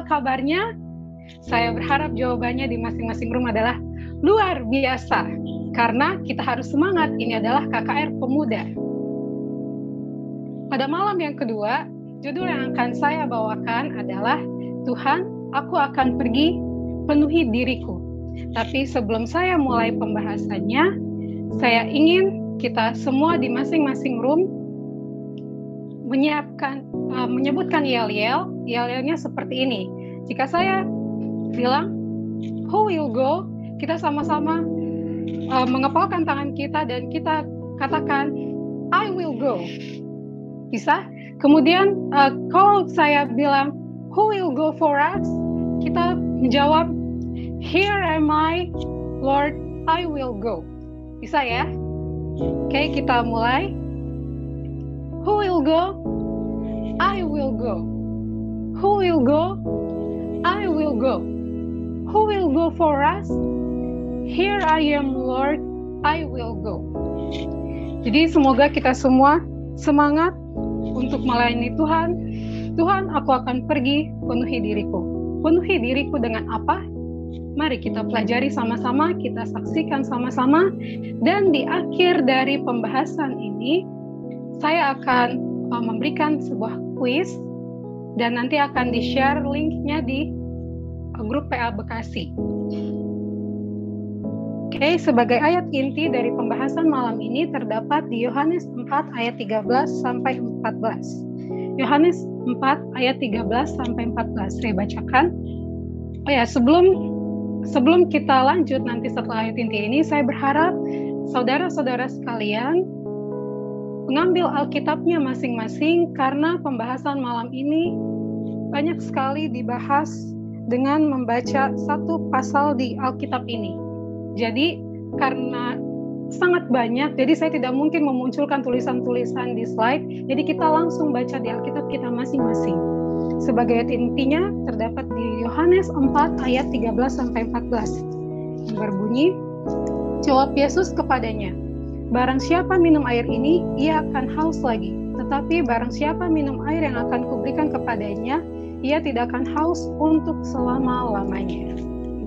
kabarnya? Saya berharap jawabannya di masing-masing room adalah luar biasa. Karena kita harus semangat, ini adalah KKR Pemuda. Pada malam yang kedua, judul yang akan saya bawakan adalah Tuhan, aku akan pergi penuhi diriku. Tapi sebelum saya mulai pembahasannya, saya ingin kita semua di masing-masing room menyebutkan yel-yel. Yel-yelnya seperti ini. Jika saya bilang, who will go? Kita sama-sama mengepalkan tangan kita dan kita katakan, I will go. Bisa? Kemudian kalau saya bilang, who will go for us? Kita menjawab, here am I, Lord, I will go. Bisa ya? Oke, kita mulai. Who will go? I will go. Who will go? I will go. Who will go for us? Here I am, Lord, I will go. Jadi semoga kita semua semangat untuk melayani Tuhan. Tuhan, aku akan pergi penuhi diriku. Penuhi diriku dengan apa? Mari kita pelajari sama-sama, kita saksikan sama-sama. Dan di akhir dari pembahasan ini, saya akan memberikan sebuah kuis dan nanti akan di-share linknya di grup PA Bekasi. Oke, sebagai ayat inti dari pembahasan malam ini terdapat di Yohanes 4 ayat 13 sampai 14. Yohanes 4 ayat 13 sampai 14. Saya bacakan. Oh ya, sebelum kita lanjut nanti setelah ayat inti ini, saya berharap saudara-saudara sekalian mengambil Alkitabnya masing-masing karena pembahasan malam ini banyak sekali dibahas dengan membaca satu pasal di Alkitab ini. Jadi karena sangat banyak, jadi saya tidak mungkin memunculkan tulisan-tulisan di slide, jadi kita langsung baca di Alkitab kita masing-masing. Sebagai ayat intinya terdapat di Yohanes 4 ayat 13 sampai 14. Yang berbunyi, jawab Yesus kepadanya, barang siapa minum air ini, ia akan haus lagi. Tetapi barang siapa minum air yang akan kuberikan kepadanya, ia tidak akan haus untuk selama-lamanya.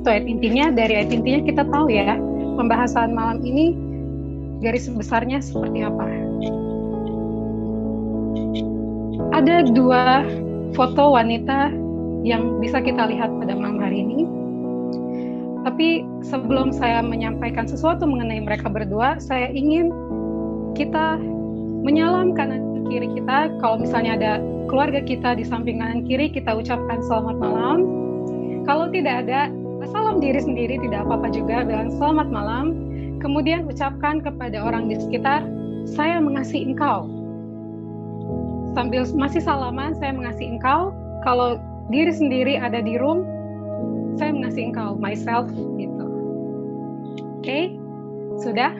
Itu ayat intinya. Dari ayat intinya kita tahu ya, pembahasan malam ini garis besarnya seperti apa. Ada dua foto wanita yang bisa kita lihat pada malam hari ini. Tapi sebelum saya menyampaikan sesuatu mengenai mereka berdua, saya ingin kita menyalam kanan kiri kita. Kalau misalnya ada keluarga kita di samping kanan kiri, kita ucapkan selamat malam. Kalau tidak ada, salam diri sendiri, tidak apa-apa juga, bilang selamat malam. Kemudian ucapkan kepada orang di sekitar, saya mengasihi engkau. Sambil masih salaman, saya mengasihi engkau. Kalau diri sendiri ada di room, saya mengasihi engkau, myself, gitu. Oke, sudah?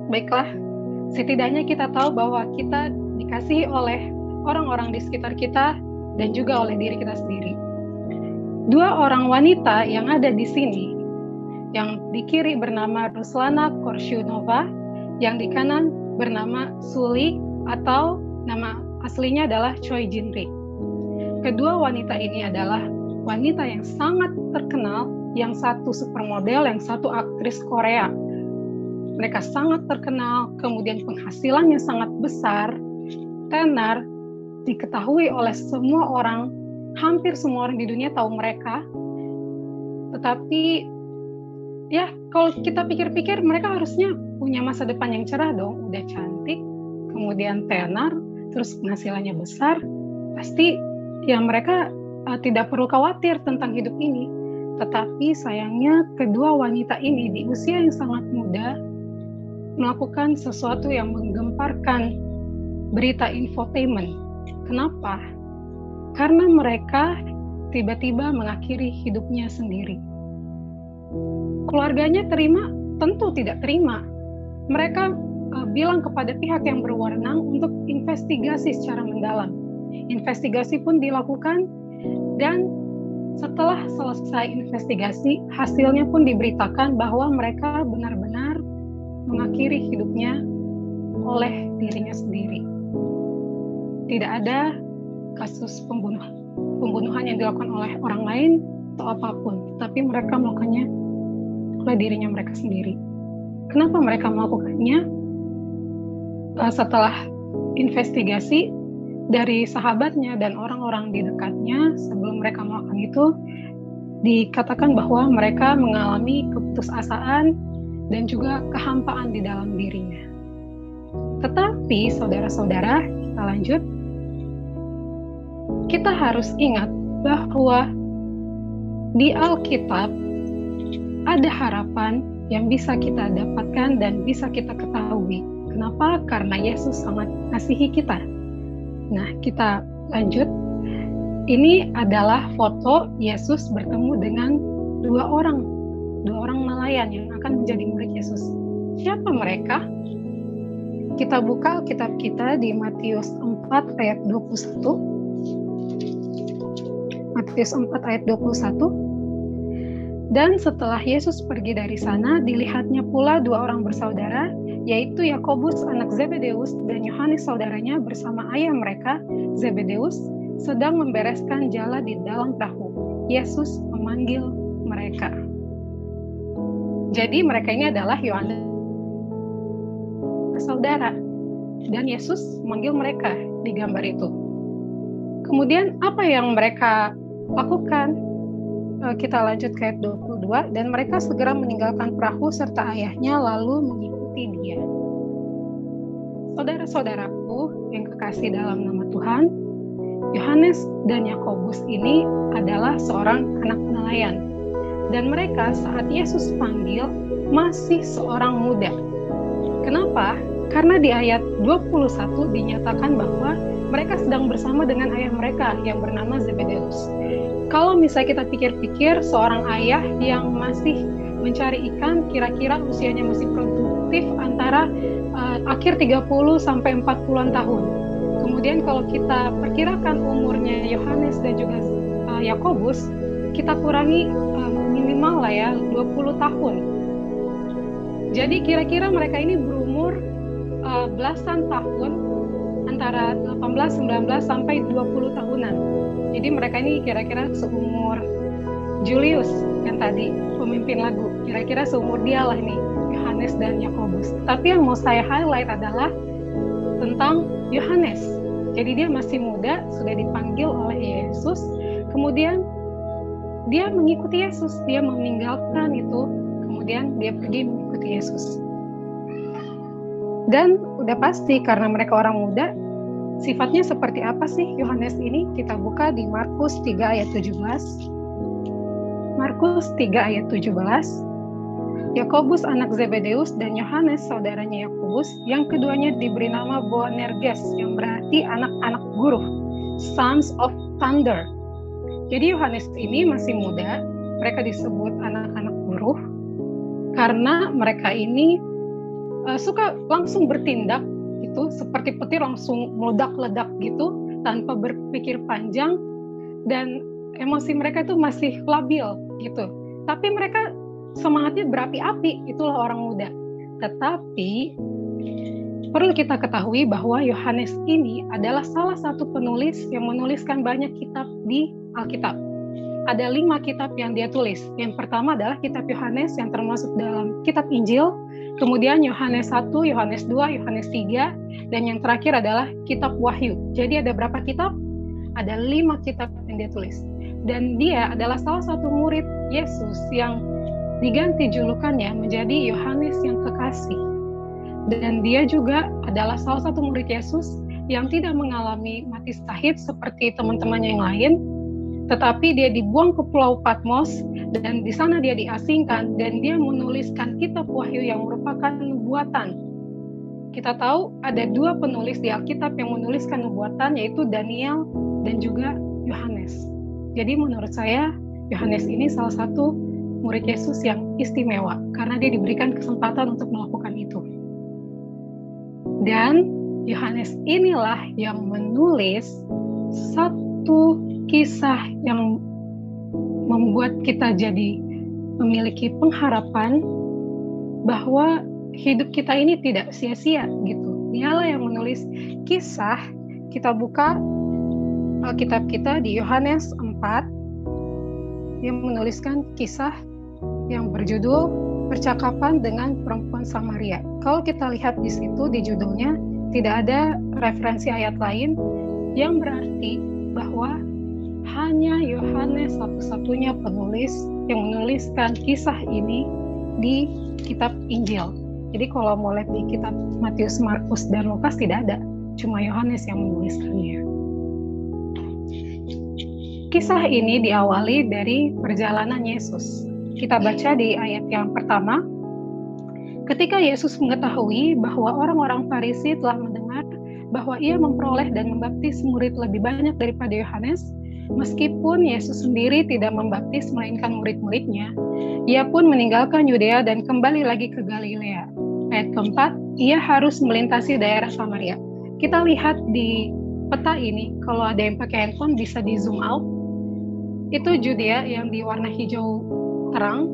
Baiklah, setidaknya kita tahu bahwa kita dikasihi oleh orang-orang di sekitar kita dan juga oleh diri kita sendiri. Dua orang wanita yang ada di sini, yang di kiri bernama Ruslana Korshunova, yang di kanan bernama Suli atau nama aslinya adalah Choi Jinri. Kedua wanita ini adalah wanita yang sangat terkenal, yang satu supermodel, yang satu aktris Korea. Mereka sangat terkenal, kemudian penghasilannya sangat besar, tenar, diketahui oleh semua orang. Hampir semua orang di dunia tahu mereka. Tetapi ya kalau kita pikir-pikir mereka harusnya punya masa depan yang cerah dong. Udah cantik, kemudian tenar, terus penghasilannya besar. Pasti ya mereka tidak perlu khawatir tentang hidup ini. Tetapi sayangnya kedua wanita ini di usia yang sangat muda melakukan sesuatu yang menggemparkan berita infotainment. Kenapa? Karena mereka tiba-tiba mengakhiri hidupnya sendiri. Keluarganya terima? Tentu tidak terima. Mereka bilang kepada pihak yang berwenang untuk investigasi secara mendalam. Investigasi pun dilakukan dan setelah selesai investigasi, hasilnya pun diberitakan bahwa mereka benar-benar mengakhiri hidupnya oleh dirinya sendiri. Tidak ada kasus pembunuhan yang dilakukan oleh orang lain atau apapun, tapi mereka melakukannya oleh dirinya mereka sendiri. Kenapa mereka melakukannya? Setelah investigasi dari sahabatnya dan orang-orang di dekatnya sebelum mereka melakukan itu, dikatakan bahwa mereka mengalami keputusasaan dan juga kehampaan di dalam dirinya. Tetapi saudara-saudara, kita lanjut. Kita harus ingat bahwa di Alkitab ada harapan yang bisa kita dapatkan dan bisa kita ketahui. Kenapa? Karena Yesus sangat mengasihi kita. Nah, kita lanjut. Ini adalah foto Yesus bertemu dengan dua orang nelayan yang akan menjadi murid Yesus. Siapa mereka? Kita buka Alkitab kita di Matius 4 ayat 21. Matius 4 ayat 21. Dan setelah Yesus pergi dari sana, dilihatnya pula dua orang bersaudara, yaitu Yakobus anak Zebedeus dan Yohanes saudaranya bersama ayah mereka, Zebedeus, sedang membereskan jala di dalam perahu. Yesus memanggil mereka. Jadi mereka ini adalah Yohanes bersaudara, dan Yesus memanggil mereka di gambar itu. Kemudian apa yang mereka lakukan? Kita lanjut ke ayat 22, dan mereka segera meninggalkan perahu serta ayahnya lalu mengikuti dia. Saudara-saudaraku yang kekasih dalam nama Tuhan, Yohanes dan Yakobus ini adalah seorang anak nelayan. Dan mereka saat Yesus panggil masih seorang muda. Kenapa? Karena di ayat 21 dinyatakan bahwa mereka sedang bersama dengan ayah mereka yang bernama Zebedeus. Kalau misalnya kita pikir-pikir, seorang ayah yang masih mencari ikan, kira-kira usianya masih produktif antara akhir 30 sampai 40-an tahun. Kemudian kalau kita perkirakan umurnya Yohanes dan juga Yakobus, kita kurangi minimal lah ya 20 tahun. Jadi kira-kira mereka ini berumur belasan tahun, antara 18, 19 sampai 20 tahunan. Jadi mereka ini kira-kira seumur Julius yang tadi pemimpin lagu. Kira-kira seumur dia lah nih, Yohanes dan Yakobus. Tapi yang mau saya highlight adalah tentang Yohanes. Jadi dia masih muda, sudah dipanggil oleh Yesus. Kemudian dia mengikuti Yesus, dia meninggalkan itu, kemudian dia pergi mengikuti Yesus. Dan udah pasti karena mereka orang muda, sifatnya seperti apa sih Yohanes ini? Kita buka di Markus 3 ayat 17. Markus 3 ayat 17. Yakobus anak Zebedeus dan Yohanes saudaranya Yakobus, yang keduanya diberi nama Boanerges, yang berarti anak-anak guru, sons of thunder. Jadi Yohanes ini masih muda, mereka disebut anak-anak guru karena mereka ini suka langsung bertindak gitu, seperti petir langsung meledak-ledak gitu tanpa berpikir panjang, dan emosi mereka itu masih labil gitu. Tapi mereka semangatnya berapi-api, itulah orang muda. Tetapi perlu kita ketahui bahwa Yohanes ini adalah salah satu penulis yang menuliskan banyak kitab di Alkitab. Ada 5 kitab yang dia tulis. Yang pertama adalah kitab Yohanes yang termasuk dalam kitab Injil. Kemudian Yohanes 1, Yohanes 2, Yohanes 3, dan yang terakhir adalah kitab Wahyu. Jadi ada berapa kitab? Ada 5 kitab yang dia tulis. Dan dia adalah salah satu murid Yesus yang diganti julukannya menjadi Yohanes yang kekasih. Dan dia juga adalah salah satu murid Yesus yang tidak mengalami mati syahid seperti teman-temannya yang lain, tetapi dia dibuang ke Pulau Patmos, dan di sana dia diasingkan, dan dia menuliskan kitab Wahyu yang merupakan nubuatan. Kita tahu ada 2 penulis di Alkitab yang menuliskan nubuatan, yaitu Daniel dan juga Yohanes. Jadi menurut saya, Yohanes ini salah satu murid Yesus yang istimewa, karena dia diberikan kesempatan untuk melakukan itu. Dan Yohanes inilah yang menulis satu kisah yang membuat kita jadi memiliki pengharapan bahwa hidup kita ini tidak sia-sia gitu. Dialah yang menulis kisah. Kita buka Alkitab kita di Yohanes 4 yang menuliskan kisah yang berjudul Percakapan dengan Perempuan Samaria. Kalau kita lihat di situ di judulnya tidak ada referensi ayat lain, yang berarti bahwa hanya Yohanes satu-satunya penulis yang menuliskan kisah ini di kitab Injil. Jadi kalau mau lihat di kitab Matius, Markus, dan Lukas tidak ada, cuma Yohanes yang menuliskannya. Kisah ini diawali dari perjalanan Yesus. Kita baca di ayat yang pertama. Ketika Yesus mengetahui bahwa orang-orang Farisi telah mendengar bahwa ia memperoleh dan membaptis murid lebih banyak daripada Yohanes, meskipun Yesus sendiri tidak membaptis melainkan murid-muridnya, ia pun meninggalkan Yudea dan kembali lagi ke Galilea. Ayat keempat, ia harus melintasi daerah Samaria. Kita lihat di peta ini, kalau ada yang pakai handphone bisa di zoom out. Itu Judea yang di warna hijau terang.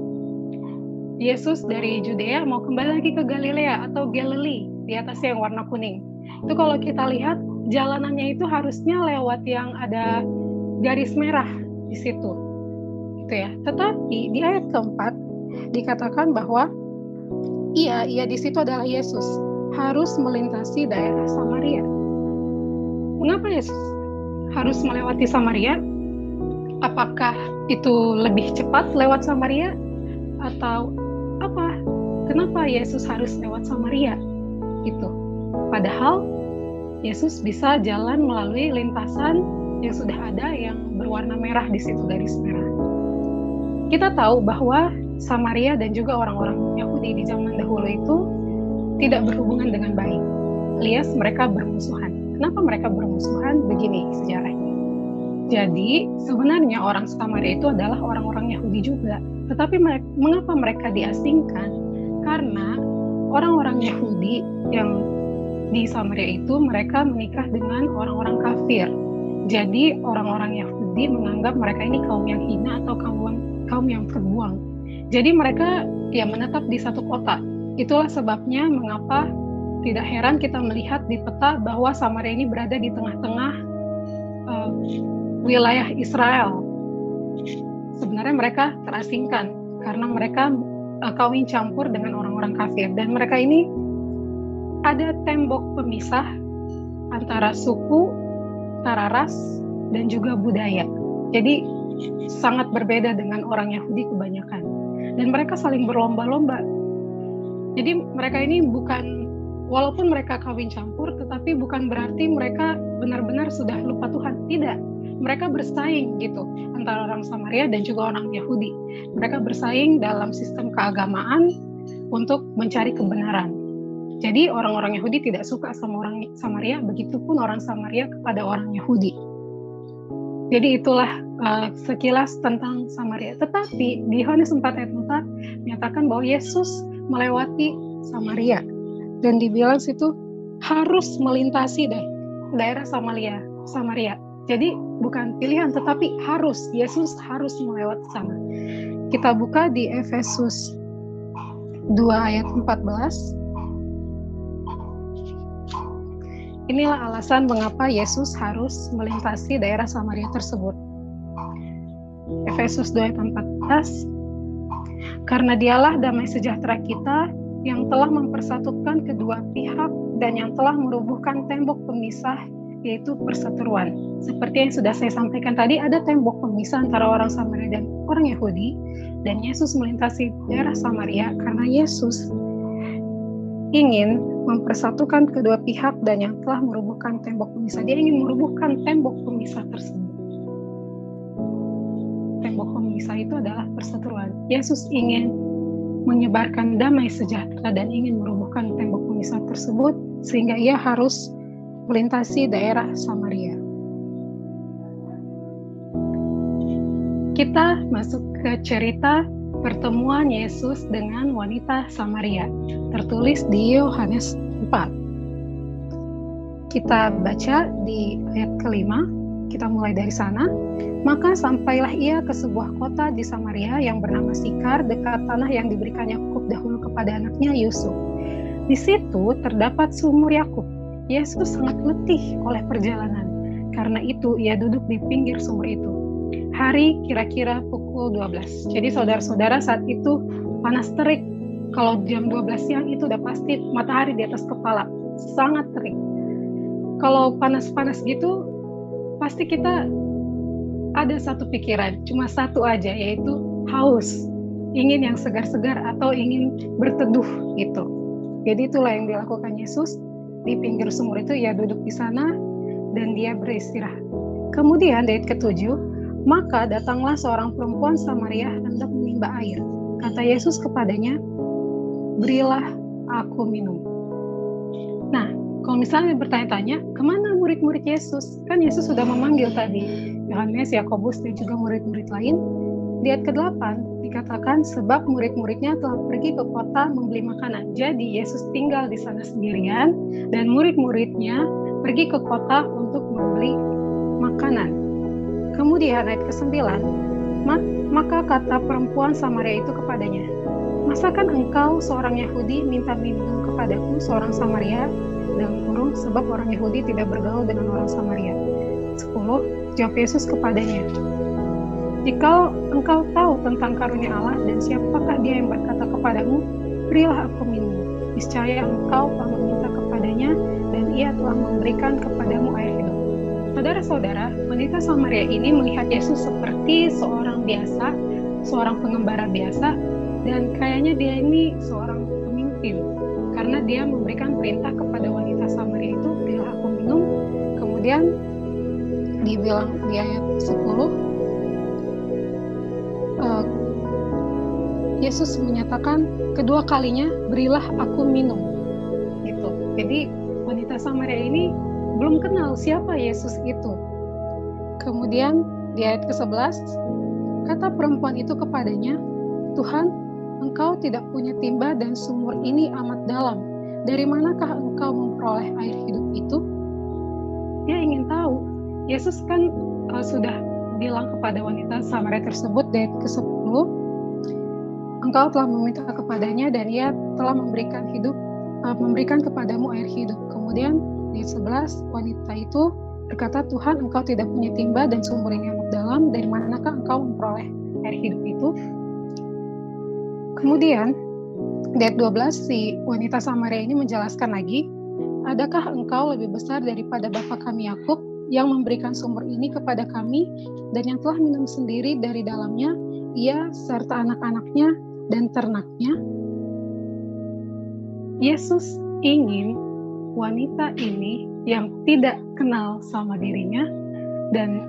Yesus dari Judea mau kembali lagi ke Galilea atau Galilee di atasnya yang warna kuning. Itu kalau kita lihat jalanannya itu harusnya lewat yang ada garis merah di situ. Itu ya. Tetapi di ayat keempat dikatakan bahwa ia di situ adalah Yesus harus melintasi daerah Samaria. Mengapa Yesus harus melewati Samaria? Apakah itu lebih cepat lewat Samaria? Atau apa? Kenapa Yesus harus lewat Samaria? Gitu. Padahal Yesus bisa jalan melalui lintasan yang sudah ada yang berwarna merah di situ, garis merah. Kita tahu bahwa Samaria dan juga orang-orang Yahudi di zaman dahulu itu tidak berhubungan dengan baik, alias mereka bermusuhan. Kenapa mereka bermusuhan? Begini sejarahnya. Jadi sebenarnya orang Samaria itu adalah orang-orang Yahudi juga. Tetapi mengapa mereka diasingkan? Karena orang-orang Yahudi yang di Samaria itu mereka menikah dengan orang-orang kafir. Jadi orang-orang Yahudi menganggap mereka ini kaum yang hina atau kaum yang terbuang. Jadi mereka menetap di satu kota. Itulah sebabnya mengapa tidak heran kita melihat di peta bahwa Samaria ini berada di tengah-tengah wilayah Israel. Sebenarnya mereka terasingkan karena mereka kawin campur dengan orang-orang kafir, dan mereka ini ada tembok pemisah antara suku, antara ras, dan juga budaya. Jadi sangat berbeda dengan orang Yahudi kebanyakan, dan mereka saling berlomba-lomba. Jadi mereka ini walaupun mereka kawin campur, tetapi bukan berarti mereka benar-benar sudah lupa Tuhan. Tidak. Mereka bersaing gitu antara orang Samaria dan juga orang Yahudi. Mereka bersaing dalam sistem keagamaan untuk mencari kebenaran. Jadi orang-orang Yahudi tidak suka sama orang Samaria, begitupun orang Samaria kepada orang Yahudi. Jadi itulah sekilas tentang Samaria. Tetapi di Yohanes 4 ayat 4 menyatakan bahwa Yesus melewati Samaria. Dan dibilang situ harus melintasi daerah Samaria. Jadi bukan pilihan, tetapi harus. Yesus harus melewati sana. Kita buka di Efesus 2 ayat 14. Inilah alasan mengapa Yesus harus melintasi daerah Samaria tersebut. Efesus 2 ayat 14. Karena dialah damai sejahtera kita yang telah mempersatukan kedua pihak dan yang telah merubuhkan tembok pemisah, yaitu perseteruan. Seperti yang sudah saya sampaikan tadi, ada tembok pemisah antara orang Samaria dan orang Yahudi, dan Yesus melintasi daerah Samaria karena Yesus ingin mempersatukan kedua pihak dan yang telah merubuhkan tembok pemisah. Dia ingin merubuhkan tembok pemisah tersebut. Tembok pemisah itu adalah perseteruan. Yesus ingin menyebarkan damai sejahtera dan ingin merubuhkan tembok pemisah tersebut, sehingga ia harus melintasi daerah Samaria. Kita masuk ke cerita pertemuan Yesus dengan wanita Samaria, tertulis di Yohanes 4. Kita baca di ayat kelima, kita mulai dari sana. Maka sampailah ia ke sebuah kota di Samaria yang bernama Sikar, dekat tanah yang diberikan Yakub dahulu kepada anaknya Yusuf. Di situ terdapat sumur Yakub. Yesus sangat letih oleh perjalanan. Karena itu ia duduk di pinggir sumur itu. Hari kira-kira pukul 12. Jadi saudara-saudara, saat itu panas terik. Kalau jam 12 siang itu udah pasti matahari di atas kepala. Sangat terik. Kalau panas-panas gitu, pasti kita ada satu pikiran, cuma satu aja, yaitu haus. Ingin yang segar-segar atau ingin berteduh gitu. Jadi itulah yang dilakukan Yesus. Di pinggir sumur itu ia duduk di sana dan dia beristirahat. Kemudian di ayat ke-7, maka datanglah seorang perempuan Samaria hendak menimba air. Kata Yesus kepadanya, berilah aku minum. Nah, kalau misalnya bertanya-tanya, kemana murid-murid Yesus? Kan Yesus sudah memanggil tadi Yohanes, Yakobus, dan juga murid-murid lain. Di ayat ke-8 dikatakan, sebab murid-muridnya telah pergi ke kota membeli makanan. Jadi Yesus tinggal di sana sendirian, dan murid-muridnya pergi ke kota untuk membeli makanan. Kemudian ayat ke-9, maka kata perempuan Samaria itu kepadanya, masakan engkau seorang Yahudi minta minum kepadaku seorang Samaria? Dalam kurung, sebab orang Yahudi tidak bergaul dengan orang Samaria. 10. Jawab Yesus kepadanya, jika engkau tahu tentang karunia Allah dan siapakah dia yang berkata kepadamu, berilah aku minum. Niscaya engkau telah meminta kepadanya dan ia telah memberikan kepadamu air hidup. Saudara-saudara, wanita Samaria ini melihat Yesus seperti seorang biasa, seorang pengembara biasa, dan kayaknya dia ini seorang pemimpin. Karena dia memberikan perintah kepada wanita Samaria itu, berilah aku minum. Kemudian dibilang di ayat 10, Yesus menyatakan kedua kalinya, berilah aku minum. Gitu. Jadi wanita Samaria ini belum kenal siapa Yesus itu. Kemudian di ayat ke-11, kata perempuan itu kepadanya, Tuhan, engkau tidak punya timba dan sumur ini amat dalam. Dari manakah engkau memperoleh air hidup itu? Dia ingin tahu. Yesus kan sudah bilang kepada wanita Samaria tersebut di ayat ke-10, engkau telah meminta kepadanya dan ia telah memberikan kepadamu air hidup. Kemudian di ayat 11, wanita itu berkata, Tuhan, engkau tidak punya timba dan sumur ini amat dalam. Dari manakah engkau memperoleh air hidup itu? Kemudian di ayat 12, si wanita Samaria ini menjelaskan lagi, adakah engkau lebih besar daripada bapa kami Yakub yang memberikan sumur ini kepada kami dan yang telah minum sendiri dari dalamnya, ia serta anak-anaknya dan ternaknya? Yesus ingin wanita ini yang tidak kenal sama dirinya dan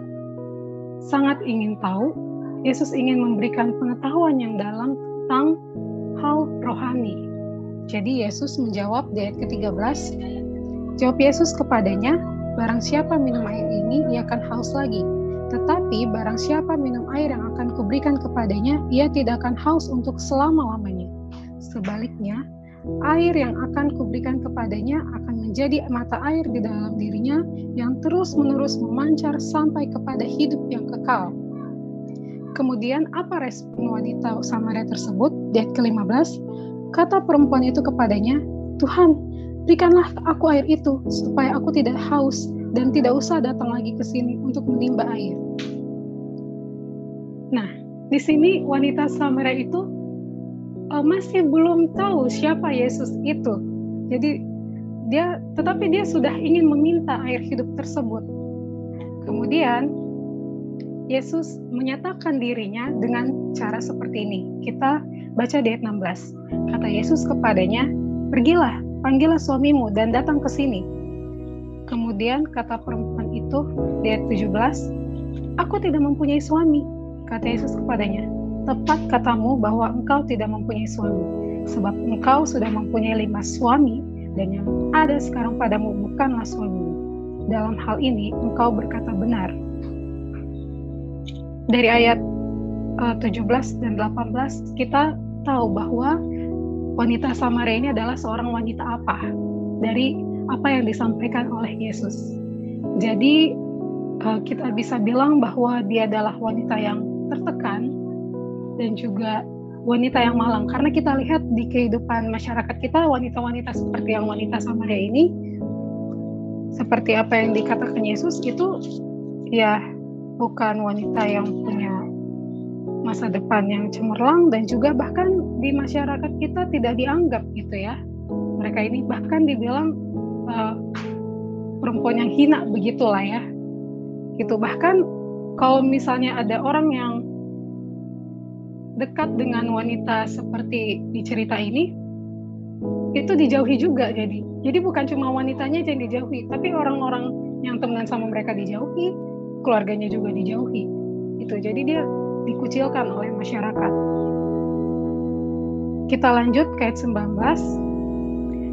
sangat ingin tahu, Yesus ingin memberikan pengetahuan yang dalam tentang hal rohani. Jadi Yesus menjawab di ayat ke-13, jawab Yesus kepadanya, barang siapa minum air ini, ia akan haus lagi. Tetapi barang siapa minum air yang akan kuberikan kepadanya, ia tidak akan haus untuk selama-lamanya. Sebaliknya, air yang akan kuberikan kepadanya akan menjadi mata air di dalam dirinya yang terus-menerus memancar sampai kepada hidup yang kekal. Kemudian apa respon wanita Samaria tersebut? Di ayat ke-15, kata perempuan itu kepadanya, Tuhan, berikanlah aku air itu, supaya aku tidak haus dan tidak usah datang lagi ke sini untuk menimba air. Nah, di sini wanita Samaria itu masih belum tahu siapa Yesus itu. Jadi tetapi dia sudah ingin meminta air hidup tersebut. Kemudian Yesus menyatakan dirinya dengan cara seperti ini. Kita baca di ayat 16. Kata Yesus kepadanya, pergilah, panggillah suamimu dan datang ke sini. Kemudian kata perempuan itu di ayat 17, aku tidak mempunyai suami. Kata Yesus kepadanya, tepat katamu bahwa engkau tidak mempunyai suami, sebab engkau sudah mempunyai 5 suami, dan yang ada sekarang padamu bukanlah suamimu. Dalam hal ini engkau berkata benar. Dari ayat 17 dan 18 kita tahu bahwa wanita Samaria ini adalah seorang wanita apa? Dari apa yang disampaikan oleh Yesus. Jadi kita bisa bilang bahwa dia adalah wanita yang tertekan dan juga wanita yang malang. Karena kita lihat di kehidupan masyarakat kita, wanita-wanita seperti yang wanita Samaria ini seperti apa yang dikatakan Yesus itu ya bukan wanita yang punya masa depan yang cemerlang, dan juga bahkan di masyarakat kita tidak dianggap gitu ya. Mereka ini bahkan dibilang perempuan yang hina begitulah ya. Gitu. Bahkan kalau misalnya ada orang yang dekat dengan wanita seperti di cerita ini, itu dijauhi juga. Jadi bukan cuma wanitanya yang dijauhi, tapi orang-orang yang temenan sama mereka dijauhi, keluarganya juga dijauhi. Gitu. Jadi dia dikucilkan oleh masyarakat. Kita lanjut ke ayat 19.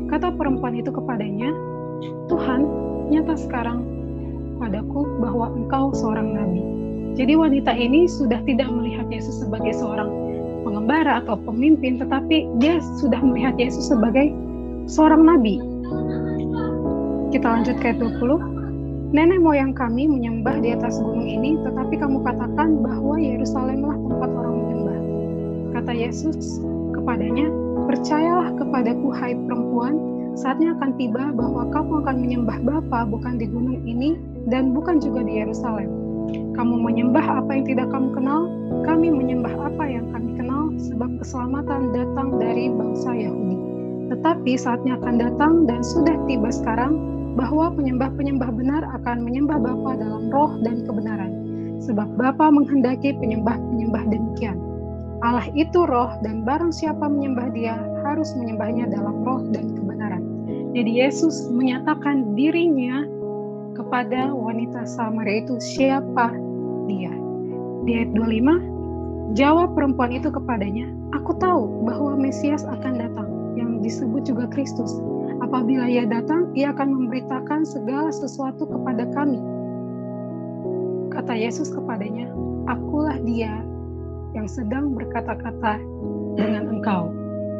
Kata perempuan itu kepadanya, Tuhan, nyata sekarang padaku bahwa engkau seorang nabi. Jadi wanita ini sudah tidak melihat Yesus sebagai seorang pengembara atau pemimpin, tetapi dia sudah melihat Yesus sebagai seorang nabi. Kita lanjut ke ayat 20. Nenek moyang kami menyembah di atas gunung ini, tetapi kamu katakan bahwa Yerusalemlah tempat orang menyembah. Kata Yesus kepadanya, percayalah kepadaku hai perempuan, saatnya akan tiba bahwa kamu akan menyembah Bapa bukan di gunung ini dan bukan juga di Yerusalem. Kamu menyembah apa yang tidak kamu kenal, kami menyembah apa yang kami kenal, sebab keselamatan datang dari bangsa Yahudi. Tetapi saatnya akan datang dan sudah tiba sekarang, bahwa penyembah-penyembah benar akan menyembah Bapa dalam roh dan kebenaran. Sebab Bapa menghendaki penyembah-penyembah demikian. Allah itu roh, dan barang siapa menyembah dia, harus menyembahnya dalam roh dan kebenaran. Jadi Yesus menyatakan dirinya kepada wanita Samaria itu siapa dia. Di ayat 25, jawab perempuan itu kepadanya, aku tahu bahwa Mesias akan datang, yang disebut juga Kristus. Apabila ia datang, ia akan memberitakan segala sesuatu kepada kami. Kata Yesus kepadanya, akulah dia yang sedang berkata-kata dengan engkau.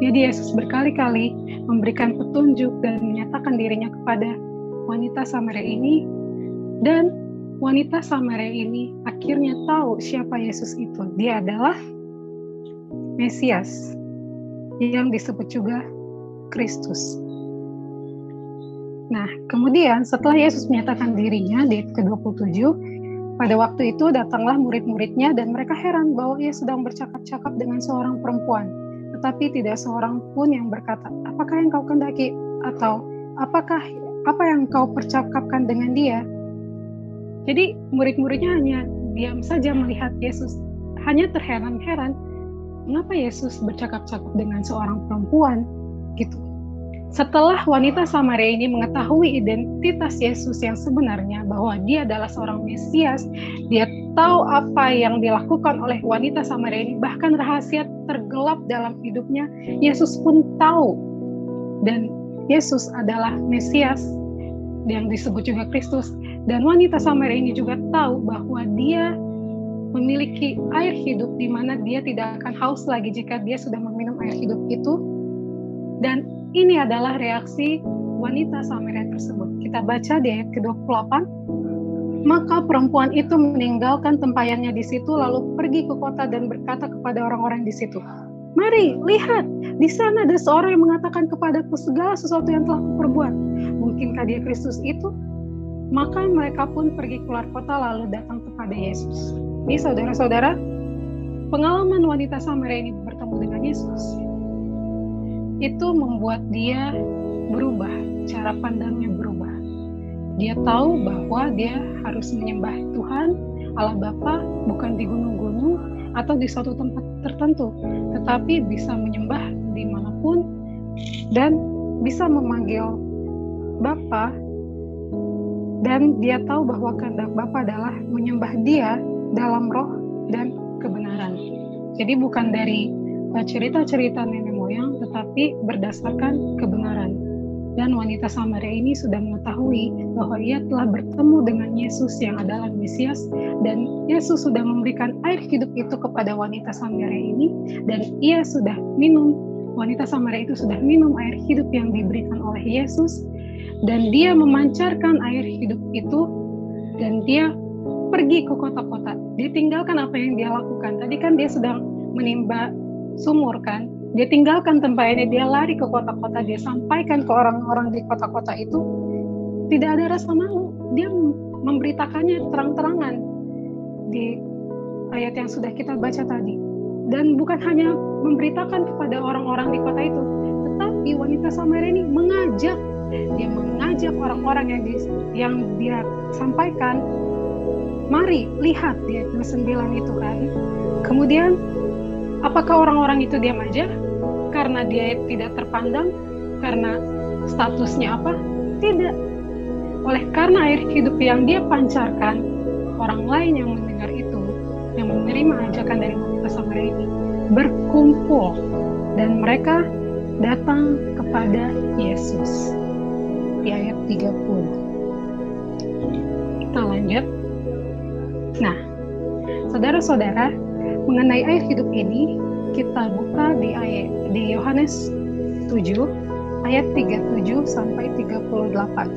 Jadi Yesus berkali-kali memberikan petunjuk dan menyatakan dirinya kepada wanita Samaria ini, dan wanita Samaria ini akhirnya tahu siapa Yesus itu. Dia adalah Mesias yang disebut juga Kristus. Nah, kemudian setelah Yesus menyatakan dirinya di ayat ke-27, pada waktu itu datanglah murid-muridnya dan mereka heran bahwa ia sedang bercakap-cakap dengan seorang perempuan. Tetapi tidak seorang pun yang berkata, apakah yang kau kendaki? Atau apa yang kau percakapkan dengan dia? Jadi murid-muridnya hanya diam saja melihat Yesus, hanya terheran-heran, mengapa Yesus bercakap-cakap dengan seorang perempuan? Gitu. Setelah wanita Samaria ini mengetahui identitas Yesus yang sebenarnya, bahwa dia adalah seorang Mesias, dia tahu apa yang dilakukan oleh wanita Samaria ini, bahkan rahasia tergelap dalam hidupnya, Yesus pun tahu. Dan Yesus adalah Mesias yang disebut juga Kristus. Dan wanita Samaria ini juga tahu bahwa dia memiliki air hidup di mana dia tidak akan haus lagi jika dia sudah meminum air hidup itu. Dan ini adalah reaksi wanita Samaria tersebut. Kita baca di ayat ke-28. Maka perempuan itu meninggalkan tempayannya di situ lalu pergi ke kota dan berkata kepada orang-orang di situ, mari, lihat, di sana ada seorang yang mengatakan kepadaku segala sesuatu yang telah kuperbuat. Mungkinkah dia Kristus itu? Maka mereka pun pergi keluar kota lalu datang kepada Yesus. Ini saudara-saudara, pengalaman wanita Samaria ini bertemu dengan Yesus, itu membuat dia berubah, cara pandangnya berubah. Dia tahu bahwa dia harus menyembah Tuhan, Allah Bapa, bukan di gunung-gunung atau di suatu tempat tertentu, tetapi bisa menyembah dimanapun dan bisa memanggil Bapa. Dan dia tahu bahwa kehendak Bapa adalah menyembah dia dalam roh dan kebenaran. Jadi bukan dari cerita-cerita nenek moyang, tetapi berdasarkan kebenaran. Dan wanita Samaria ini sudah mengetahui bahwa ia telah bertemu dengan Yesus yang adalah Mesias, dan Yesus sudah memberikan air hidup itu kepada wanita Samaria ini, dan ia sudah minum, wanita Samaria itu sudah minum air hidup yang diberikan oleh Yesus, dan dia memancarkan air hidup itu, dan dia pergi ke kota-kota. Dia tinggalkan apa yang dia lakukan. Tadi kan dia sedang menimba sumur kan, dia tinggalkan tempayannya, dia lari ke kota-kota, dia sampaikan ke orang-orang di kota-kota itu tidak ada rasa malu. Dia memberitakannya terang-terangan di ayat yang sudah kita baca tadi. Dan bukan hanya memberitakan kepada orang-orang di kota itu, tetapi wanita Samaria ini mengajak. Dia mengajak orang-orang yang dia sampaikan, mari lihat di ayat 9 itu kan. Kemudian apakah orang-orang itu diam aja karena dia tidak terpandang, karena statusnya apa? Tidak. Oleh karena air hidup yang dia pancarkan, orang lain yang mendengar itu, yang menerima ajakan dari wanita Samaria ini, berkumpul dan mereka datang kepada Yesus. Di ayat 30. Kita lanjut. Nah, saudara-saudara, mengenai air hidup ini, kita buka di Yohanes 7 ayat 37 sampai 38.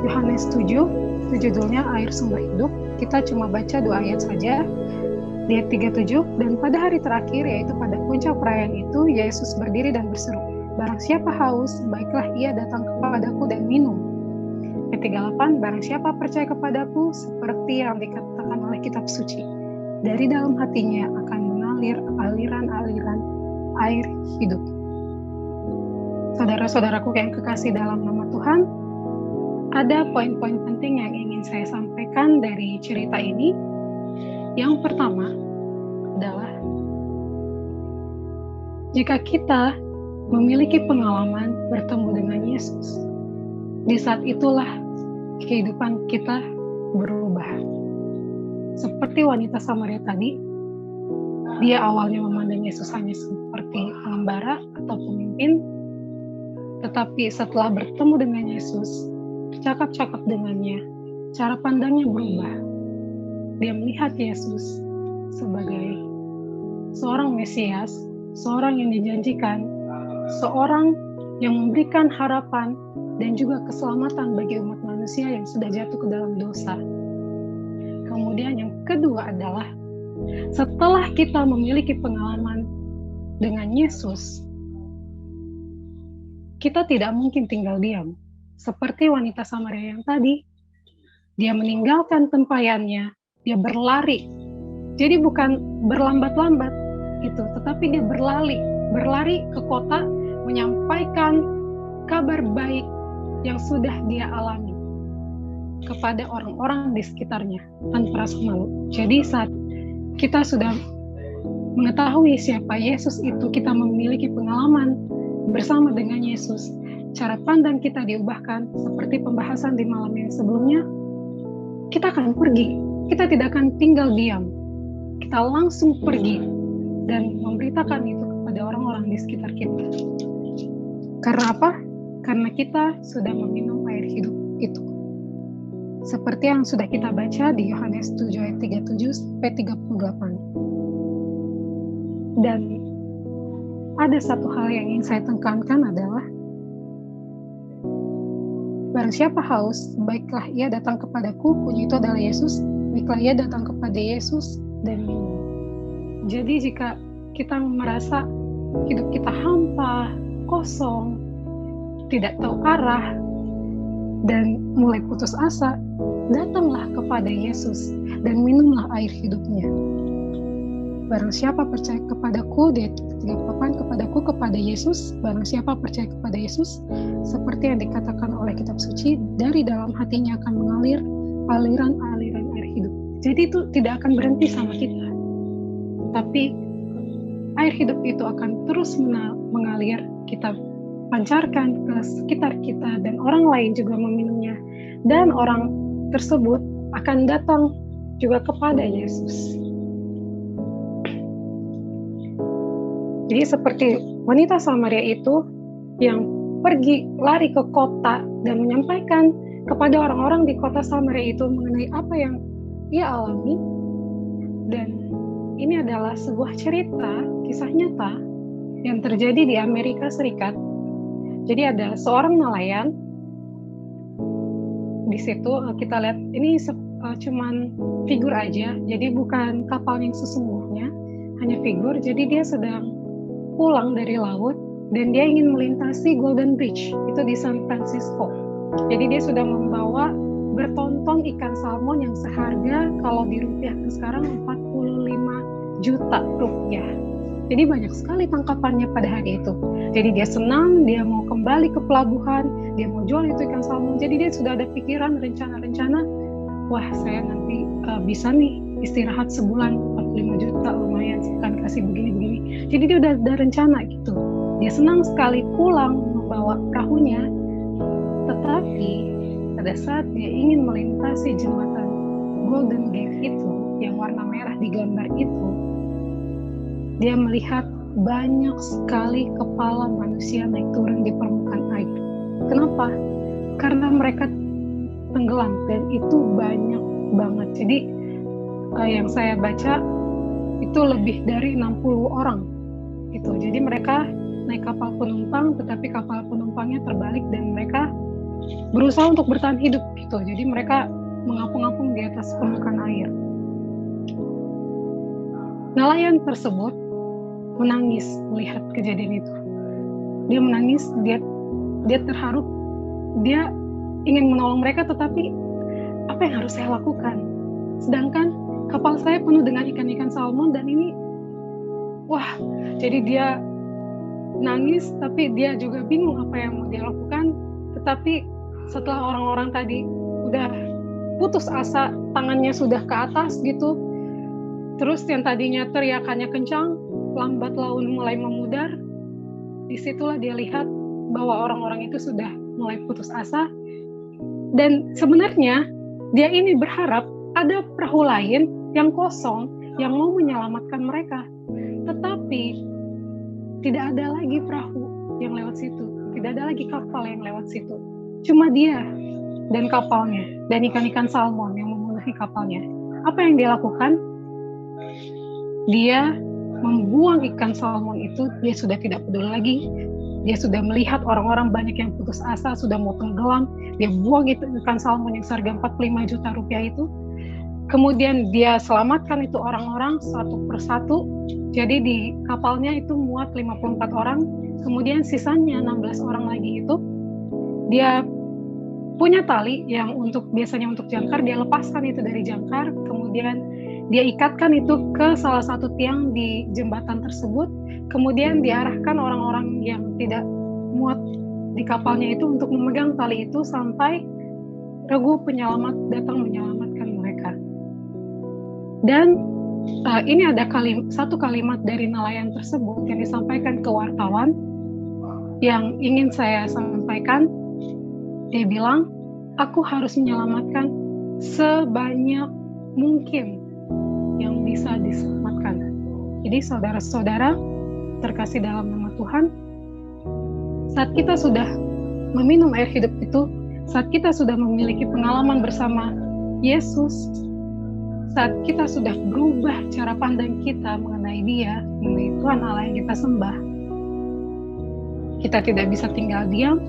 Yohanes 7 judulnya air sumber hidup. Kita cuma baca 2 ayat saja. Di ayat 37, dan pada hari terakhir, yaitu pada puncak perayaan itu, Yesus berdiri dan berseru, barang siapa haus, baiklah ia datang kepadaku dan minum. Ayat 38, barang siapa percaya kepadaku, seperti yang dikatakan oleh kitab suci, dari dalam hatinya akan mengalir aliran-aliran air hidup. Saudara-saudaraku yang kekasih dalam nama Tuhan, ada poin-poin penting yang ingin saya sampaikan dari cerita ini. Yang pertama adalah, jika kita memiliki pengalaman bertemu dengan Yesus, di saat itulah kehidupan kita berubah. Seperti wanita Samaria tadi, dia awalnya memandang Yesus hanya seperti pengembara atau pemimpin, tetapi setelah bertemu dengan Yesus, bercakap-cakap dengannya, cara pandangnya berubah. Dia melihat Yesus sebagai seorang Mesias, seorang yang dijanjikan, seorang yang memberikan harapan dan juga keselamatan bagi umat manusia yang sudah jatuh ke dalam dosa. Kemudian yang kedua adalah, setelah kita memiliki pengalaman dengan Yesus, kita tidak mungkin tinggal diam. Seperti wanita Samaria yang tadi, dia meninggalkan tempayannya, dia berlari. Jadi bukan berlambat-lambat gitu, tetapi dia berlari ke kota, menyampaikan kabar baik yang sudah dia alami kepada orang-orang di sekitarnya tanpa rasa malu. Jadi saat kita sudah mengetahui siapa Yesus itu, kita memiliki pengalaman bersama dengan Yesus, cara pandang kita diubahkan. Seperti pembahasan di malam yang sebelumnya, kita akan pergi. Kita tidak akan tinggal diam. Kita langsung pergi dan memberitakan itu kepada orang-orang di sekitar kita. Karena apa? Karena kita sudah meminum air hidup itu. Seperti yang sudah kita baca di Yohanes 7 ayat 37 sampai 38. Dan ada satu hal yang ingin saya tekankan adalah, barang siapa haus, baiklah ia datang kepadaku. Kunci itu adalah Yesus. Baiklah ia datang kepada Yesus dan minum. Jadi jika kita merasa hidup kita hampa, kosong, tidak tahu arah, dan mulai putus asa, datanglah kepada Yesus dan minumlah air hidupnya. Barang siapa percaya kepadaku, dia 38, kepada Yesus, barang siapa percaya kepada Yesus, seperti yang dikatakan oleh kitab suci, dari dalam hatinya akan mengalir aliran-aliran air hidup. Jadi itu tidak akan berhenti sama kita, tapi air hidup itu akan terus mengalir. Kita pancarkan ke sekitar kita dan orang lain juga meminumnya, dan orang tersebut akan datang juga kepada Yesus. Jadi seperti wanita Samaria itu yang pergi lari ke kota dan menyampaikan kepada orang-orang di kota Samaria itu mengenai apa yang ia alami. Dan ini adalah sebuah cerita, kisah nyata yang terjadi di Amerika Serikat. Jadi ada seorang nelayan di situ. Kita lihat ini cuman figur aja, jadi bukan kapal yang sesungguhnya, hanya figur. Jadi dia sedang pulang dari laut dan dia ingin melintasi Golden Bridge, itu di San Francisco. Jadi dia sudah membawa bertonton ikan salmon yang seharga kalau dirupiahkan sekarang 45 juta rupiah. Jadi banyak sekali tangkapannya pada hari itu. Jadi dia senang, dia mau kembali ke pelabuhan, dia mau jual itu ikan salmon. Jadi dia sudah ada pikiran, rencana-rencana, wah saya nanti bisa nih istirahat sebulan 45 juta, lumayan kan kasih begini-begini. Jadi dia udah ada rencana gitu. Dia senang sekali pulang membawa perahunya, tetapi pada saat dia ingin melintasi jembatan Golden Gate itu, yang warna merah di gambar itu, dia melihat banyak sekali kepala manusia naik turun di permukaan air. Kenapa? Karena mereka tenggelam, dan itu banyak banget. Jadi yang saya baca itu lebih dari 60 orang gitu. Jadi mereka naik kapal penumpang, tetapi kapal penumpangnya terbalik dan mereka berusaha untuk bertahan hidup gitu. Jadi mereka mengapung-apung di atas permukaan air. Nelayan tersebut menangis melihat kejadian itu. Dia menangis, dia terharu, dia ingin menolong mereka, tetapi apa yang harus saya lakukan? Sedangkan kapal saya penuh dengan ikan-ikan salmon dan ini, wah, jadi dia nangis, tapi dia juga bingung apa yang mau dia lakukan. Tetapi setelah orang-orang tadi udah putus asa, tangannya sudah ke atas gitu, terus yang tadinya teriakannya kencang, lambat laun mulai memudar, disitulah dia lihat bahwa orang-orang itu sudah mulai putus asa. Dan sebenarnya dia ini berharap ada perahu lain yang kosong yang mau menyelamatkan mereka, tetapi tidak ada lagi perahu yang lewat situ, tidak ada lagi kapal yang lewat situ, cuma dia dan kapalnya dan ikan-ikan salmon yang memenuhi kapalnya. Apa yang dia lakukan? Dia membuang ikan salmon itu. Dia sudah tidak peduli lagi. Dia sudah melihat orang-orang banyak yang putus asa, sudah mau tenggelam. Dia buang itu ikan salmon yang seharga 45 juta rupiah itu. Kemudian dia selamatkan itu orang-orang satu persatu. Jadi di kapalnya itu muat 54 orang. Kemudian sisanya 16 orang lagi itu, dia punya tali yang biasanya untuk jangkar, dia lepaskan itu dari jangkar. Kemudian dia ikatkan itu ke salah satu tiang di jembatan tersebut. Kemudian diarahkan orang-orang yang tidak muat di kapalnya itu untuk memegang tali itu sampai regu penyelamat datang menyelamatkan mereka. Dan ini ada satu kalimat dari nelayan tersebut yang disampaikan ke wartawan yang ingin saya sampaikan. Dia bilang, aku harus menyelamatkan sebanyak mungkin yang bisa diselamatkan. Jadi saudara-saudara terkasih dalam nama Tuhan, saat kita sudah meminum air hidup itu, saat kita sudah memiliki pengalaman bersama Yesus, saat kita sudah berubah cara pandang kita mengenai Dia, mengenai Tuhan Allah yang kita sembah, kita tidak bisa tinggal diam.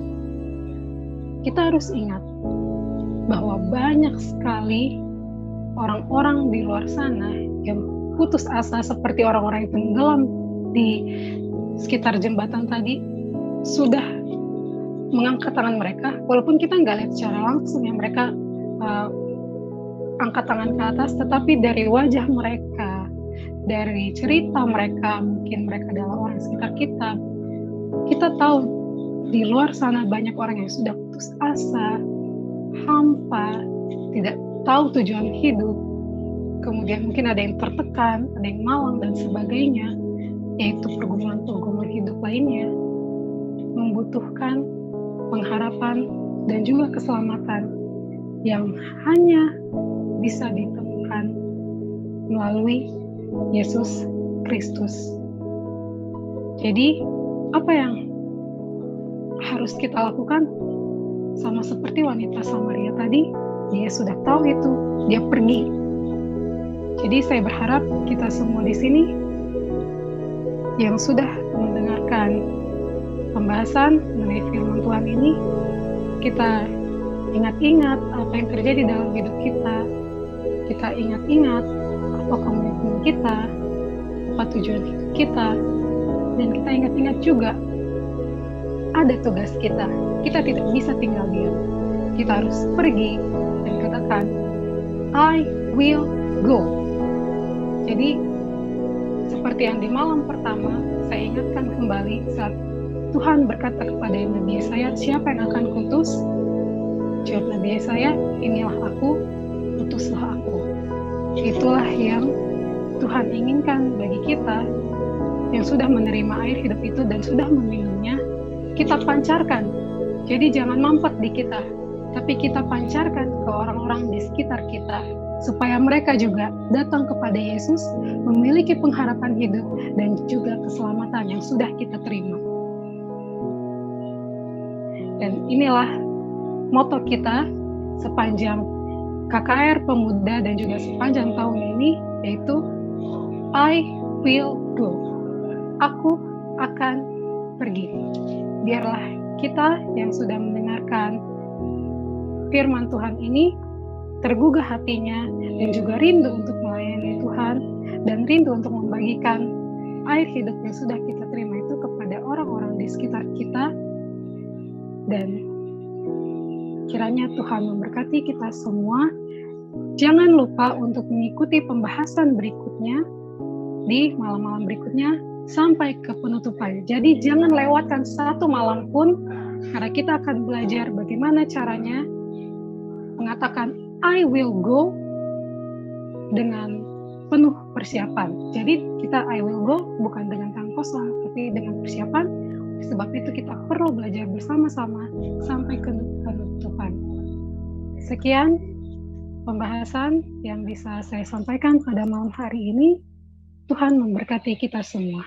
Kita harus ingat bahwa banyak sekali orang-orang di luar sana yang putus asa seperti orang-orang yang tenggelam di sekitar jembatan tadi sudah mengangkat tangan mereka, walaupun kita nggak lihat secara langsung ya mereka angkat tangan ke atas, tetapi dari wajah mereka, dari cerita mereka, mungkin mereka adalah orang sekitar kita tahu di luar sana banyak orang yang sudah putus asa, hampa, tidak tahu tujuan hidup. Kemudian mungkin ada yang tertekan, ada yang malang dan sebagainya, yaitu pergumulan-pergumulan hidup lainnya, membutuhkan pengharapan dan juga keselamatan yang hanya bisa ditemukan melalui Yesus Kristus. Jadi, apa yang harus kita lakukan? Sama seperti wanita Samaria tadi, dia sudah tahu itu, dia pergi. Jadi saya berharap kita semua di sini yang sudah mendengarkan pembahasan mengenai firman Tuhan ini, kita ingat-ingat apa yang terjadi dalam hidup kita. Kita ingat-ingat apa komitmen kita, apa tujuan hidup kita, dan kita ingat-ingat juga ada tugas kita. Kita tidak bisa tinggal diam. kita harus pergi dan katakan, I will go. Jadi, seperti yang di malam pertama, saya ingatkan kembali saat Tuhan berkata kepada Nabi Yesaya, siapa yang akan kutus? Jawab Nabi Yesaya, inilah aku, utuslah aku. Itulah yang Tuhan inginkan bagi kita yang sudah menerima air hidup itu dan sudah meminumnya, kita pancarkan. Jadi jangan mampet di kita, tapi kita pancarkan ke orang-orang di sekitar kita, supaya mereka juga datang kepada Yesus, memiliki pengharapan hidup dan juga keselamatan yang sudah kita terima. Dan inilah moto kita sepanjang KKR Pemuda dan juga sepanjang tahun ini, yaitu I will go. Aku akan pergi. Biarlah kita yang sudah mendengarkan firman Tuhan ini tergugah hatinya dan juga rindu untuk melayani Tuhan dan rindu untuk membagikan air hidup yang sudah kita terima itu kepada orang-orang di sekitar kita, dan kiranya Tuhan memberkati kita semua. Jangan lupa untuk mengikuti pembahasan berikutnya di malam-malam berikutnya sampai ke penutupan. Jadi jangan lewatkan satu malam pun, karena kita akan belajar bagaimana caranya mengatakan I will go dengan penuh persiapan. Jadi kita I will go bukan dengan tangan kosong, tapi dengan persiapan. Sebab itu kita perlu belajar bersama-sama sampai ke penutupan. Sekian pembahasan yang bisa saya sampaikan pada malam hari ini. Tuhan memberkati kita semua.